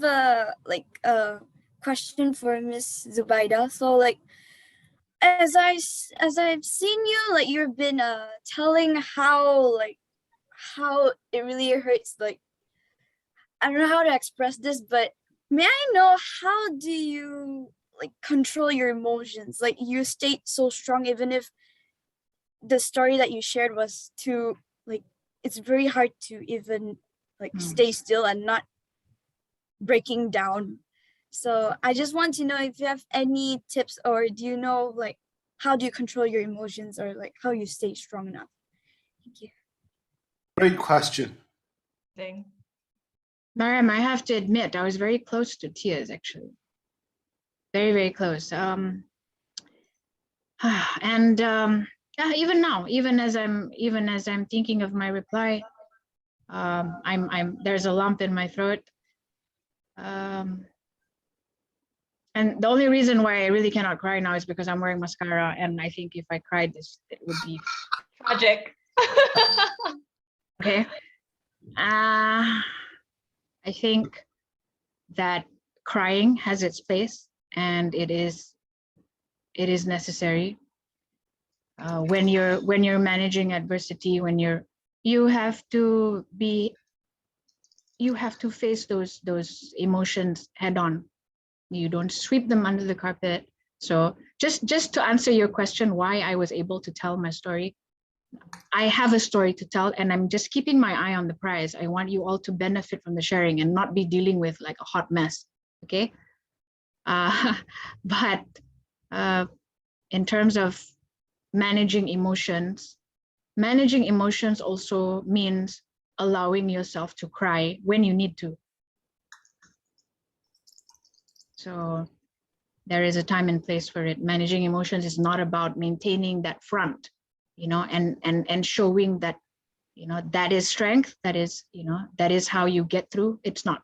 a question for Miss Zubaidah. So like, as I've seen you, like you've been telling how it really hurts. Like, I don't know how to express this, but may I know, how do you like control your emotions? Like, you stayed so strong even if the story that you shared was too, like, it's very hard to even like stay still and not breaking down. So I just want to know if you have any tips, or do you know like how do you control your emotions, or like how you stay strong enough? Thank you. Great question. Mariam, I have to admit, I was very close to tears, actually. Very, very close. Even now, even as I'm thinking of my reply, there's a lump in my throat. And the only reason why I really cannot cry now is because I'm wearing mascara, and I think if I cried, it would be tragic. Okay. I think that crying has its place, and it is necessary. When you're managing adversity, you have to face those emotions head on. You don't sweep them under the carpet. So just to answer your question, why I was able to tell my story, I have a story to tell, and I'm just keeping my eye on the prize. I want you all to benefit from the sharing and not be dealing with like a hot mess, okay? But in terms of managing emotions also means allowing yourself to cry when you need to. So there is a time and place for it. Managing emotions is not about maintaining that front, and showing that, that is strength, that is how you get through. It's not,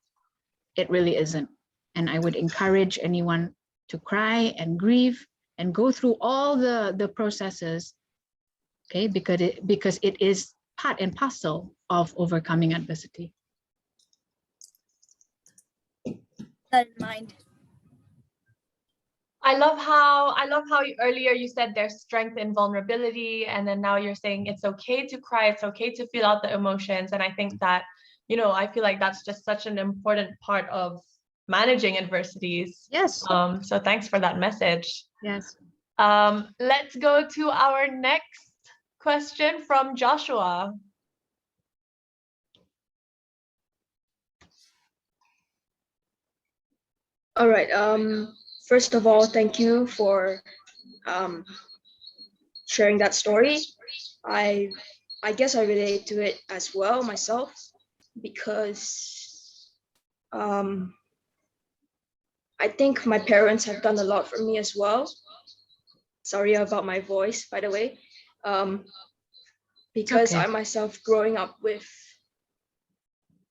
it really isn't. And I would encourage anyone to cry and grieve and go through all the processes, okay, because it is part and parcel of overcoming adversity. That in mind. I love how earlier you said there's strength in vulnerability, and then now you're saying it's okay to cry, it's okay to feel out the emotions. And I think that, I feel like that's just such an important part of managing adversities. Yes. So thanks for that message. Yes. Let's go to our next question from Joshua. All right. First of all, thank you for sharing that story. I guess I relate to it as well myself, because I think my parents have done a lot for me as well. Sorry about my voice, by the way. Because okay. I myself, growing up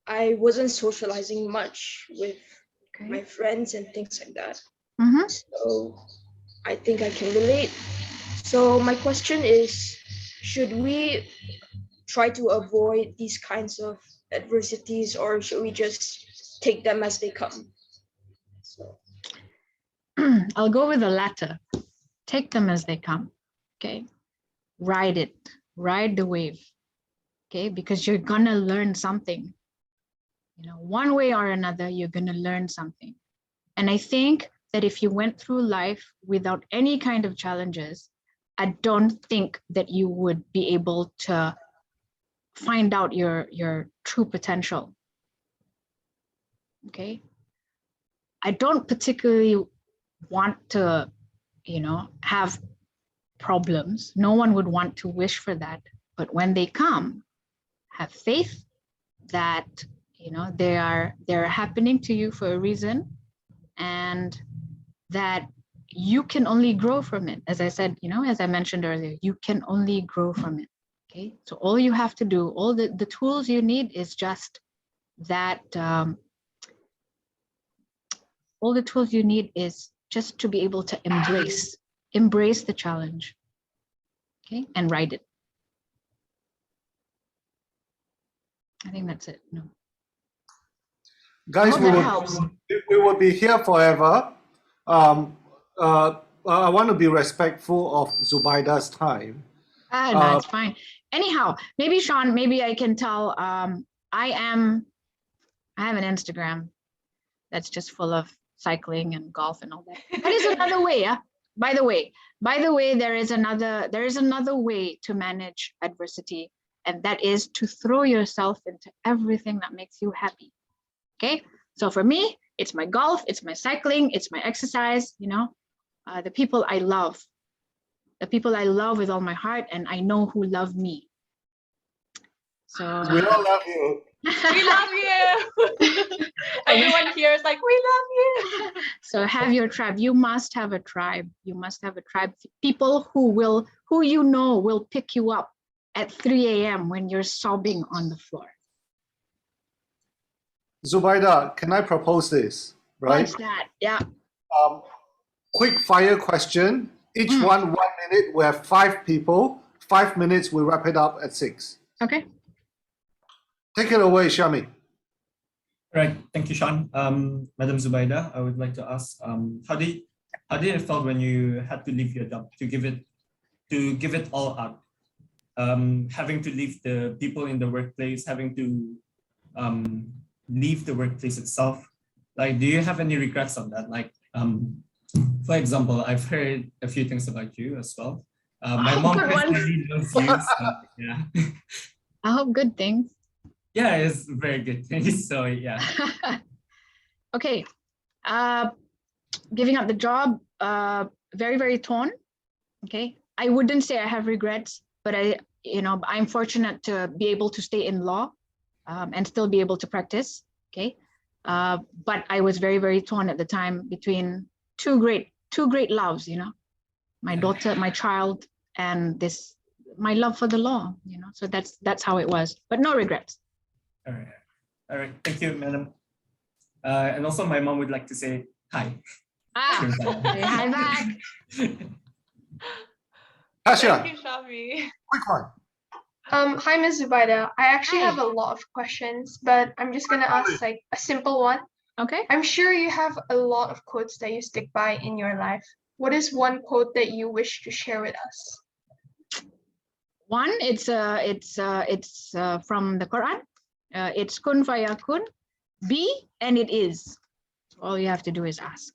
I wasn't socializing much with my friends and things like that. Mm-hmm. So I think I can relate. So my question is, should we try to avoid these kinds of adversities, or should we just take them as they come? So I'll go with the latter. Take them as they come. Okay. Ride it. Ride the wave. Okay, because you're gonna learn something. One way or another, you're gonna learn something. And I think that if you went through life without any kind of challenges, I don't think that you would be able to find out your true potential. Okay. I don't particularly want to, have problems. No one would want to wish for that. But when they come, have faith that, they're happening to you for a reason, and that you can only grow from it. As I said, as I mentioned earlier, you can only grow from it. Okay. So all you have to do, all the tools you need is just that, all the tools you need is just to be able to embrace the challenge. Okay. And ride it. I think that's it. No. Guys, hope that helps. we will be here forever. I want to be respectful of Zubaidah's time. No, it's fine. Anyhow, maybe Shaun, maybe I can tell. I have an Instagram that's just full of cycling and golf and all that. That is another way, yeah. By the way, there is another way to manage adversity, and that is to throw yourself into everything that makes you happy. Okay, so for me, it's my golf, it's my cycling, it's my exercise. You know, the people I love with all my heart, and I know who love me. So We all love you. We love you. Everyone here is like, we love you. So have your tribe. You must have a tribe. You must have a tribe. People who you know will pick you up at 3 a.m. when you're sobbing on the floor. Zubaidah, can I propose this? Right? What's that? Yeah. Quick fire question. Each one 1 minute. We have 5 people. 5 minutes. We wrap it up at 6. Okay. Take it away, Shami. Right. Thank you, Shaun. Madam Zubaidah, I would like to ask, how did it felt when you had to leave your job to give it all up? Having to leave the people in the workplace, having to leave the workplace itself. Like, do you have any regrets on that? Like, for example, I've heard a few things about you as well. My mom personally loves you. So, yeah. I hope good things. Yeah, it's very good things. So yeah. Okay. Giving up the job, very, very torn. Okay. I wouldn't say I have regrets, but I'm fortunate to be able to stay in law and still be able to practice. Okay. But I was very, very torn at the time between two great loves, you know, my daughter, my child, and my love for the law, you know. So that's how it was, but no regrets. All right. Thank you, madam. And also my mom would like to say hi. Say hi back. Tasha, Thank you, Shavi. quick one. Hi, Ms. Zubaidah. I actually Hi. have a lot of questions, but I'm just gonna ask like a simple one. Okay. I'm sure you have a lot of quotes that you stick by in your life. What is one quote that you wish to share with us? One, it's from the Quran. It's kun fayakun, be and it is. So all you have to do is ask.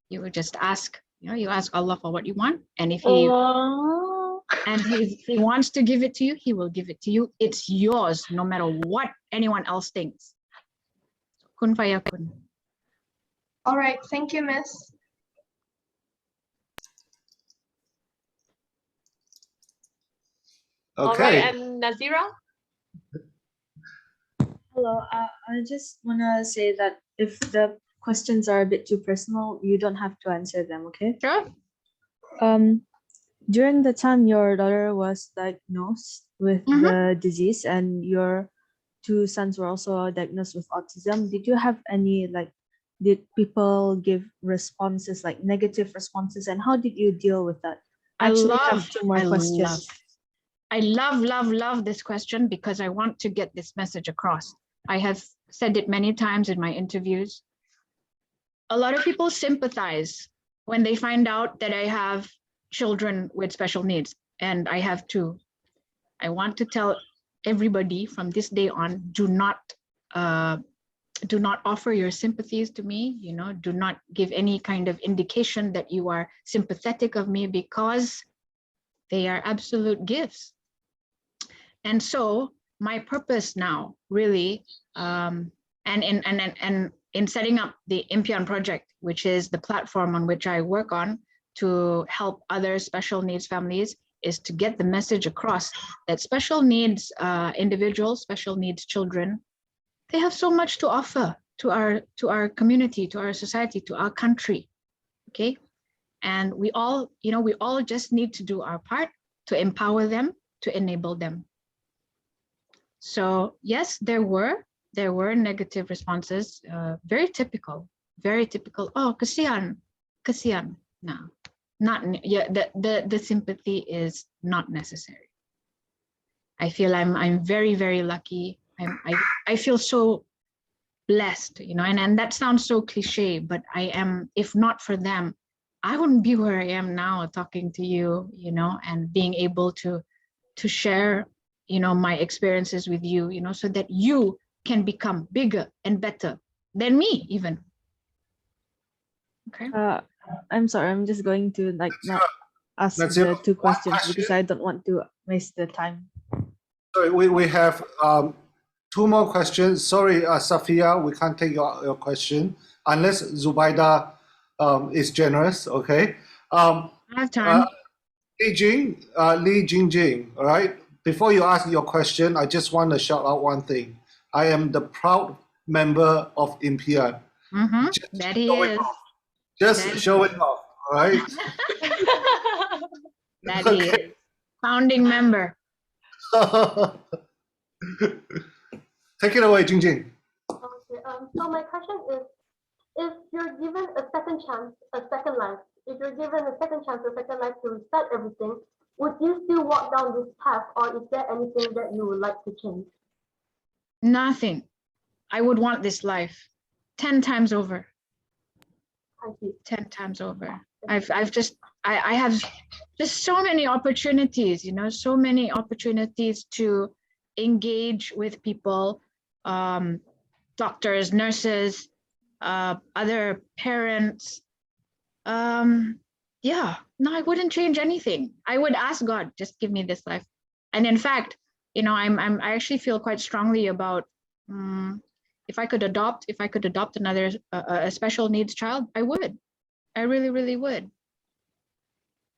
You would just ask. You know, you ask Allah for what you want, and if He wants to give it to you, He will give it to you. It's yours, no matter what anyone else thinks. Kun fayakun. All right, thank you, Miss. Okay. All right, and Nazira? Hello, I just want to say that if the questions are a bit too personal, you don't have to answer them, okay? Sure. During the time your daughter was diagnosed with the disease and your 2 sons were also diagnosed with autism, did you have any, did people give responses, like negative responses, and how did you deal with that? I have 2 more questions. I love this question because I want to get this message across. I have said it many times in my interviews. A lot of people sympathize when they find out that I have children with special needs, and I have 2. I want to tell everybody from this day on, do not offer your sympathies to me. You know, do not give any kind of indication that you are sympathetic of me, because they are absolute gifts. And so my purpose now really, and in setting up the Impian project, which is the platform on which I work on to help other special needs families, is to get the message across that special needs individuals, special needs children, they have so much to offer to our community, to our society, to our country. Okay, and we all just need to do our part to empower them, to enable them. So yes, there were negative responses, very typical. Oh, kasiyan. No, not the sympathy is not necessary. I feel I'm very, very lucky. I feel so blessed, and that sounds so cliche, but I am, if not for them, I wouldn't be where I am now talking to you, and being able to share, my experiences with you, so that you can become bigger and better than me even. Okay. I'm sorry, I'm just going to not ask That's the it. two One questions because question. I don't want to waste the time. Sorry, we have two more questions. Sorry, Safia, we can't take your question unless Zubaida is generous. Okay. I have time. Li Jingjing. All right. Before you ask your question, I just want to shout out one thing. I am the proud member of Impian. That he is. Just show it off. All right. That he is. Founding member. Take it away, Jingjing. Okay. So my question is, if you're given a second chance, a second life, if you're given a second chance, a second life to reset everything, would you still walk down this path, or is there anything that you would like to change? Nothing. I would want this life 10 times over. I see. 10 times over. I have just so many opportunities, so many opportunities to engage with people, doctors, nurses, other parents. Yeah, no, I wouldn't change anything. I would ask God, just give me this life. And in fact, I actually feel quite strongly about if I could adopt another a special needs child, I would. I really, really would.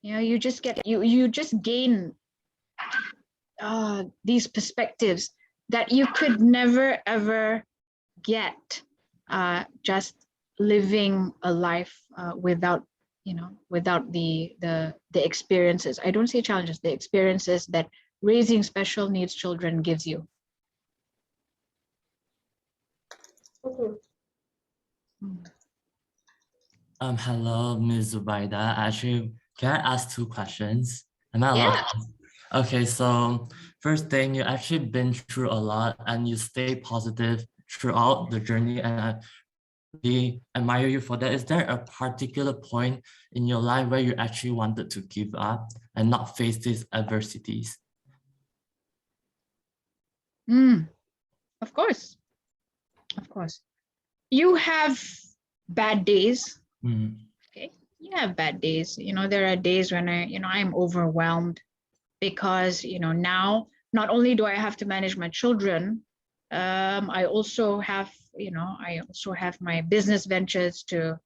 You just get you just gain these perspectives that you could never ever get just living a life without the experiences. I don't say challenges, the experiences that raising special needs children gives you. Thank you. Hello, Ms. Zubaida. Actually, can I ask two questions? Am I allowed? Yeah. Okay, so first thing, you actually been through a lot and you stay positive throughout the journey, and I really admire you for that. Is there a particular point in your life where you actually wanted to give up and not face these adversities? Of course. Of course. You have bad days. Okay. You have bad days. There are days when I'm overwhelmed because, now not only do I have to manage my children, I also have my business ventures to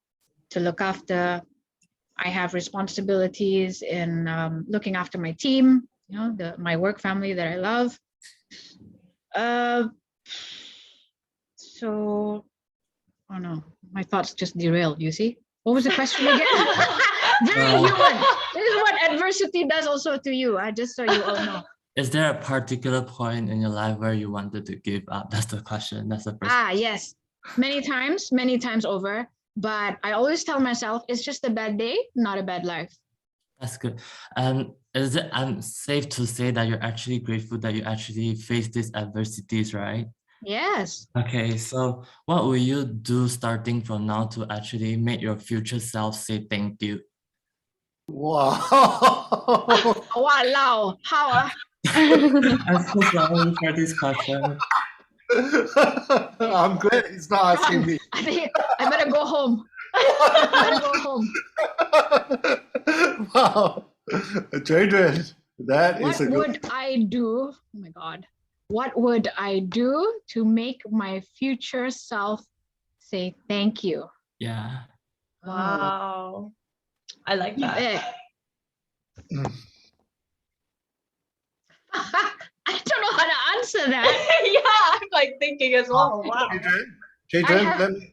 look after. I have responsibilities in looking after my team, my work family that I love. So, oh no, my thoughts just derailed, you see? What was the question again? Very human. This is what adversity does also to you. Just so you all know. Is there a particular point in your life where you wanted to give up? That's the question. That's the first. Yes. Many times over. But I always tell myself it's just a bad day, not a bad life. That's good. Is it safe to say that you're actually grateful that you actually faced these adversities, right? Yes. Okay, so what will you do starting from now to actually make your future self say thank you? Wow. Wow. How? I'm so sorry for this question. I'm glad he's not asking me. I think I better go home. Wow. Adrian, that is a good... What would I do? Oh my God. What would I do to make my future self say thank you? Yeah. Wow. I like that. I don't know how to answer that. Yeah, I'm like thinking as well. Wow. Jadren,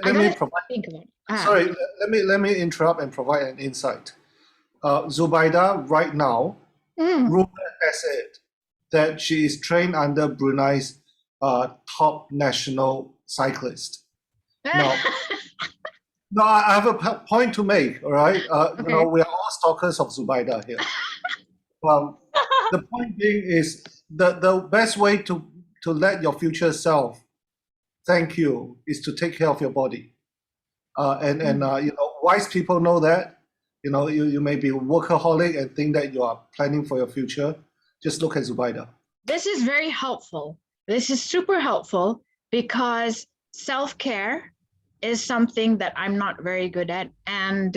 let me provide... Think about it. Sorry, let me interrupt and provide an insight. Zubaida, right now, rumor has it that she is trained under Brunei's top national cyclist. Now, no, I have a point to make. All right, Okay. We are all stalkers of Zubaida here. The point being is the best way to let your future self thank you is to take care of your body. Wise people know that. You may be a workaholic and think that you are planning for your future. Just look at Zubaidah. This is very helpful. This is super helpful because self-care is something that I'm not very good at. And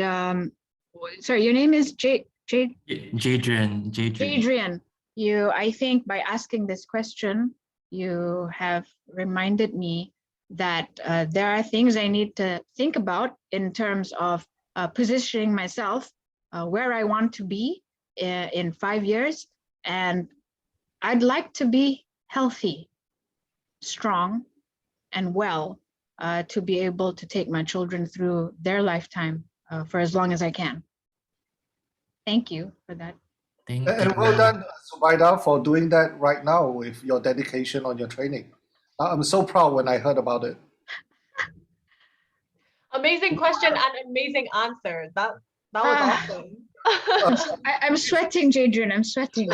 sorry, your name is Jadrian. Adrian, I think by asking this question, you have reminded me that there are things I need to think about in terms of positioning myself where I want to be in 5 years. And I'd like to be healthy, strong, and well to be able to take my children through their lifetime for as long as I can. Thank you for that. And well done, Zubaidah, for doing that right now with your dedication on your training. I'm so proud when I heard about it. Amazing question and amazing answer. That was awesome. I'm sweating, Jadrian. I'm sweating.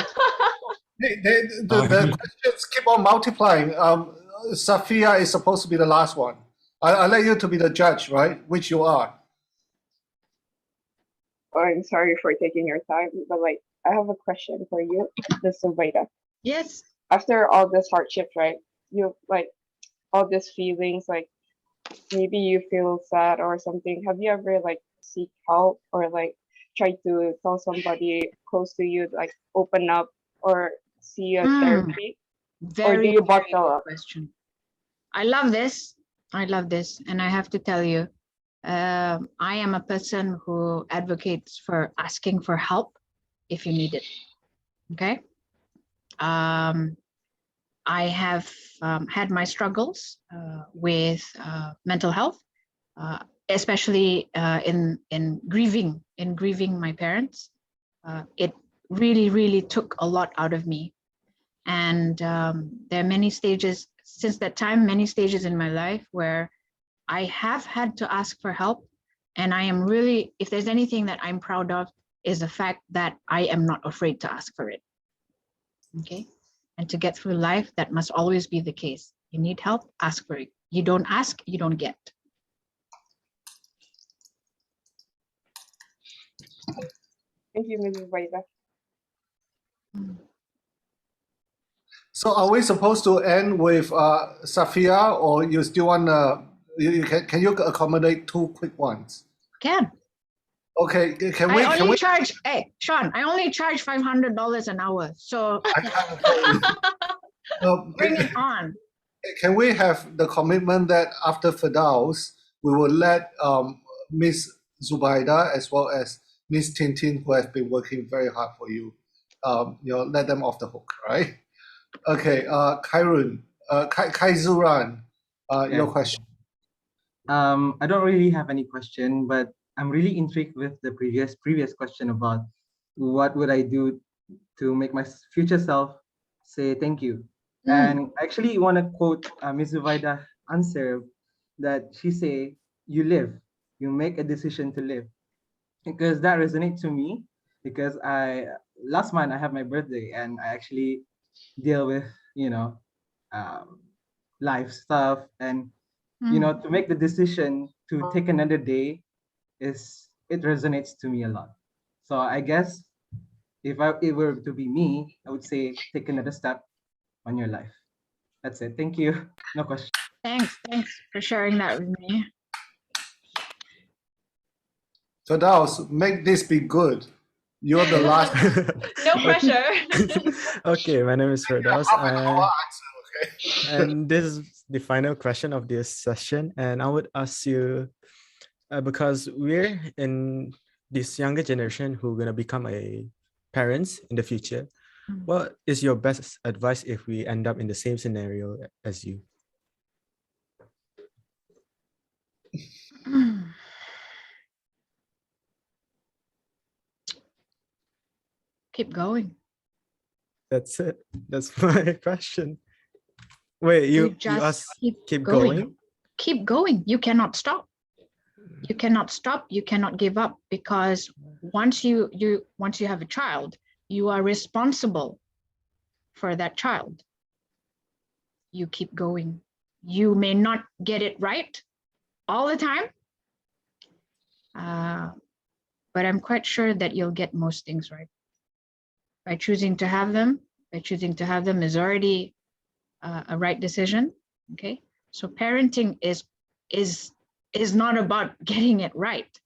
The questions keep on multiplying. Safia is supposed to be the last one. I'll let you to be the judge, right? Which you are. Oh, I'm sorry for taking your time, but I have a question for you, Ms. Zubaidah. Yes. After all this hardship, right? You all these feelings, maybe you feel sad or something. Have you ever seek help or try to tell somebody close to you, open up or see a therapy? Or do you bottle up? Question. I love this. And I have to tell you, I am a person who advocates for asking for help if you need it. Okay. I have had my struggles with mental health, especially in grieving my parents. It really took a lot out of me. And there are many stages since that time, many stages in my life where I have had to ask for help. And I am really, if there's anything that I'm proud of, is the fact that I am not afraid to ask for it. Okay. And to get through life, that must always be the case. You need help, ask for it. You don't ask, you don't get. Thank you, Mrs. Zubaidah. So are we supposed to end with Safia, or you still want can you accommodate 2 quick ones? Can. Okay, can we? Hey, Shaun, I only charge $500 an hour. So bring it on. Can we have the commitment that after Firdaus, we will let Miss Zubaidah as well as Miss Tintin, who have been working very hard for you, let them off the hook, right? Okay, Kaizuran, your question. I don't really have any question, but I'm really intrigued with the previous question about what would I do to make my future self say thank you. And I actually want to quote Ms. Zubaidah answer that she say, you live, you make a decision to live. Because that resonates to me, because last month I have my birthday and I actually deal with, life stuff, and to make the decision to take another day it resonates to me a lot. So I guess if it were to be me, I would say take another step on your life. That's it. Thank you. No question. Thanks for sharing that with me. Firdaus, make this be good. You're the last. No pressure. Okay, my name is Firdaus. And this is the final question of this session. And I would ask you, because we're in this younger generation who are going to become parents in the future, what is your best advice if we end up in the same scenario as you? Keep going. That's it. That's my question. Wait, you ask keep going? Keep going. You cannot stop. You cannot stop. You cannot give up, because once you have a child, you are responsible for that child. You keep going. You may not get it right all the time, but I'm quite sure that you'll get most things right. By choosing to have them is already a right decision. Okay, so parenting is not about getting it right.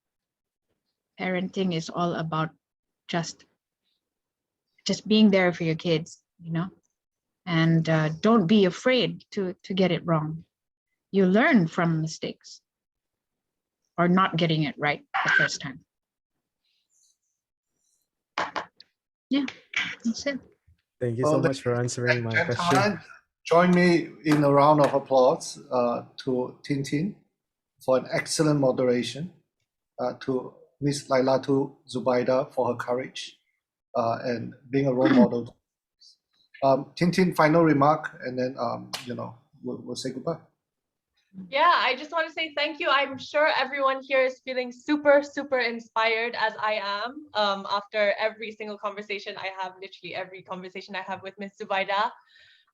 Parenting is all about just being there for your kids, you know, and don't be afraid to get it wrong. You learn from mistakes or not getting it right the first time. Yeah, that's it. Thank you so much for answering my question. Join me in a round of applause to Tintin for an excellent moderation, to Miss Lailatul Zubaidah for her courage and being a role model. Tintin, final remark, and then we'll say goodbye. Yeah, I just want to say thank you. I'm sure everyone here is feeling super, super inspired as I am after every single conversation I have, literally every conversation I have with Ms. Zubaidah.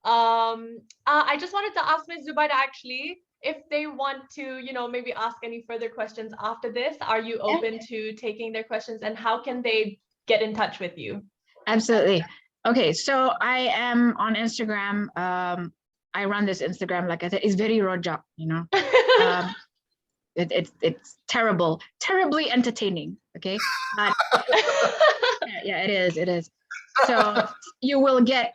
I just wanted to ask Ms. Zubaidah actually, if they want to, maybe ask any further questions after this, are you open to taking their questions, and how can they get in touch with you? Absolutely. Okay, so I am on Instagram. I run this Instagram, like I said, it's very rojak, it's terribly entertaining. Okay, but yeah, it is. So you will get,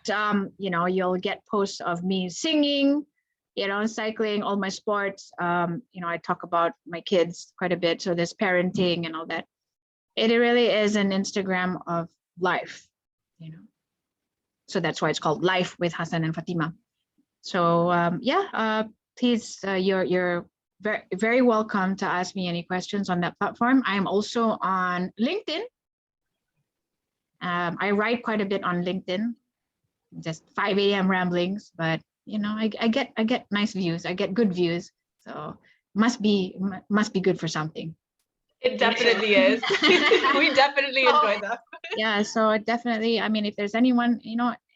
you'll get posts of me singing, cycling, all my sports. I talk about my kids quite a bit. So there's parenting and all that. It really is an Instagram of life, So that's why it's called Life with Hassan and Fatima. So please, you're very, very welcome to ask me any questions on that platform. I'm also on LinkedIn. I write quite a bit on LinkedIn, just 5 a.m. ramblings, but I get nice views. I get good views, so must be good for something. It definitely is. We definitely enjoy that. Yeah, so definitely, I mean, if there's anyone,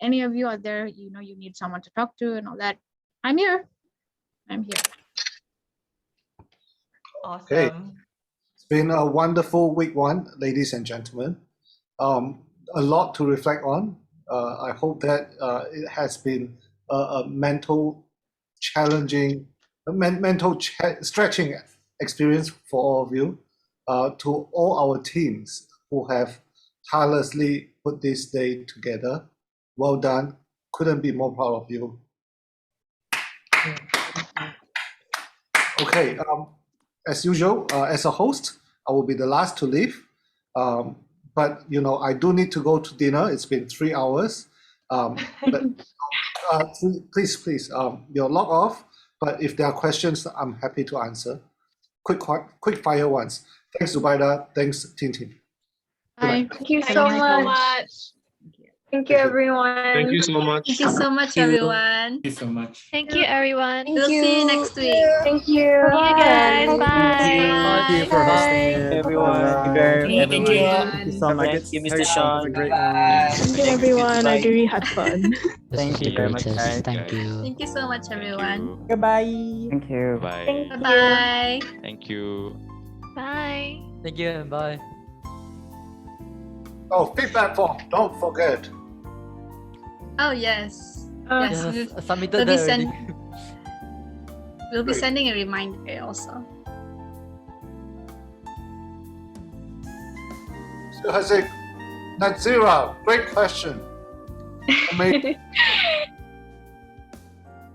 any of you out there, you need someone to talk to and all that, I'm here. Awesome. Okay. It's been a wonderful week one, ladies and gentlemen. A lot to reflect on. I hope that it has been a mental challenging, stretching experience for all of you. To all our teams who have tirelessly put this day together, well done. Couldn't be more proud of you. Okay, as usual, as a host, I will be the last to leave. But I do need to go to dinner. It's been 3 hours. But please, log off. But if there are questions, I'm happy to answer. Quick fire ones. Thanks, Zubaidah. Thanks, Tintin. Bye. Thank you so much. Thank you, everyone. Thank you so much. Thank you so much, everyone. Thank you so much. Thank you, everyone. Thank We'll see you next week. Thank you. See you guys. Bye. Thank you for hosting it. Everyone. Bye-bye. Thank you. Thank you so much. Thank you, Mr. Have a Shaun. great one. Thank you, everyone. I really had fun. Thank you very much, guys. Thank you so much, everyone. Goodbye. Thank you. Bye. Bye. Thank you. Bye. Thank you and bye. Oh, feedback form. Don't forget. Oh, yes. Yes, Yes, I submitted that already. we'll be sending a reminder also. Hasik, Nazira, great question. Amazing.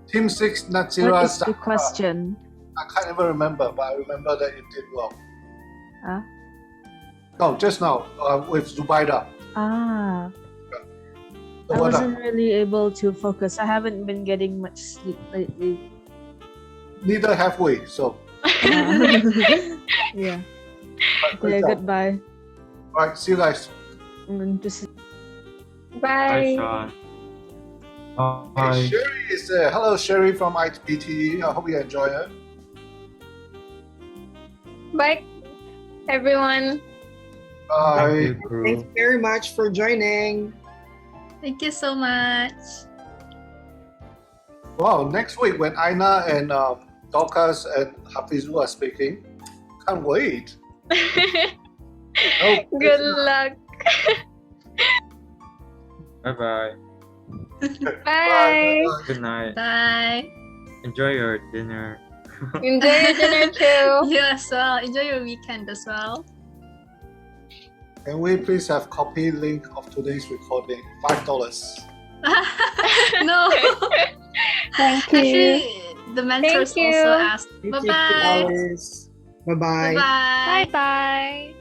Team 6, Nazira. What is the question? I can't even remember, but I remember that you did well. Huh? No, just now with Zubaidah. Ah. So I what wasn't really able to focus. I haven't been getting much sleep lately. Neither have we, so. Yeah. Okay, goodbye. All right, see you guys. I'm going to see. Bye. Hey, Sherry is there. Hello, Sherry from ITBT. I hope you enjoy it. Bye, everyone. Bye. Thanks very much for joining. Thank you so much. Wow, next week when Aina and Dorcas and Hafizu are speaking, can't wait. Good luck. Bye-bye. Bye. Good night. Bye. Enjoy your dinner. Enjoy your dinner too. You as well. Enjoy your weekend as well. Can we please have copy link of today's recording? $5. No. Thank you. Actually, the mentors Thank you. also asked. Thank you, Bye-bye. $2. Bye-bye. Bye-bye. Bye.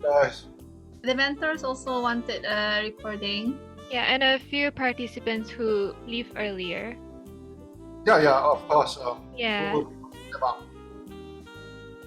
Guys. The mentors also wanted a recording. Yeah, and a few participants who leave earlier. Yeah, of course. Yeah. we will put them up.